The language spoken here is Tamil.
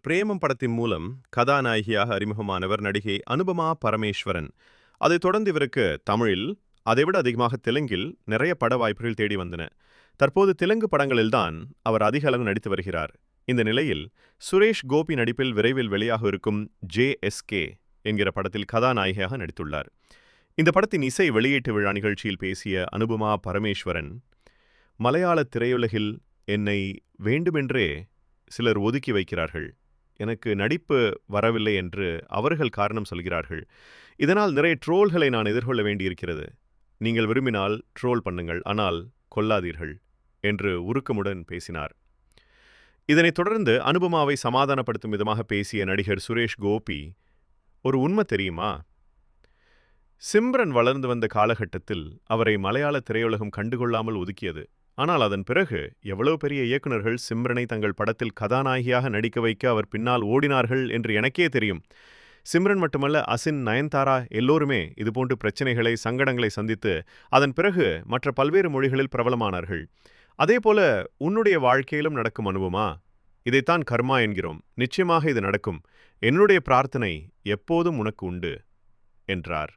பிரேமம் படத்தின் மூலம் கதாநாயகியாக அறிமுகமானவர் நடிகை அனுபமா பரமேஸ்வரன். அதைத் தொடர்ந்து இவருக்கு தமிழில், அதைவிட அதிகமாக தெலுங்கில் நிறைய பட வாய்ப்புகள் தேடி வந்தன. தற்போது தெலுங்கு படங்களில்தான் அவர் அதிக அளவு நடித்து வருகிறார். இந்த நிலையில் சுரேஷ் கோபி நடிப்பில் விரைவில் வெளியாக இருக்கும் JSK என்கிற படத்தில் கதாநாயகியாக நடித்துள்ளார். இந்த படத்தின் இசை வெளியீட்டு விழா நிகழ்ச்சியில் பேசிய அனுபமா பரமேஸ்வரன், மலையாள திரையுலகில் என்னை வேண்டுமென்றே சிலர் ஒதுக்கி வைக்கிறார்கள். எனக்கு நடிப்பு வரவில்லை என்று அவர்கள் காரணம் சொல்கிறார்கள். இதனால் நிறைய ட்ரோல்களை நான் எதிர்கொள்ள வேண்டியிருக்கிறது. நீங்கள் விரும்பினால் ட்ரோல் பண்ணுங்கள், ஆனால் கொல்லாதீர்கள் என்று உருக்கமுடன் பேசினார். இதனைத் தொடர்ந்து அனுபமாவை சமாதானப்படுத்தும் விதமாக பேசிய நடிகர் சுரேஷ் கோபி, ஒரு உண்மை தெரியுமா? சிம்ரன் வளர்ந்து வந்த காலகட்டத்தில் அவரை மலையாள திரையுலகம் கண்டுகொள்ளாமல் ஒதுக்கியது. ஆனால் அதன் பிறகு எவ்வளவு பெரிய இயக்குநர்கள் சிம்ரனை தங்கள் படத்தில் கதாநாயகியாக நடிக்க வைக்க அவர் பின்னால் ஓடினார்கள் என்று எனக்கே தெரியும். சிம்ரன் மட்டுமல்ல, அசின், நயன்தாரா எல்லோருமே இதுபோன்று பிரச்சனைகளை, சங்கடங்களை சந்தித்து அதன் பிறகு மற்ற பல்வேறு மொழிகளில் பிரபலமானார்கள். அதேபோல உன்னுடைய வாழ்க்கையிலும் நடக்கும் அனுபவமா? இதைத்தான் கர்மா என்கிறோம். நிச்சயமாக இது நடக்கும். என்னுடைய பிரார்த்தனை எப்போதும் உனக்கு உண்டு என்றார்.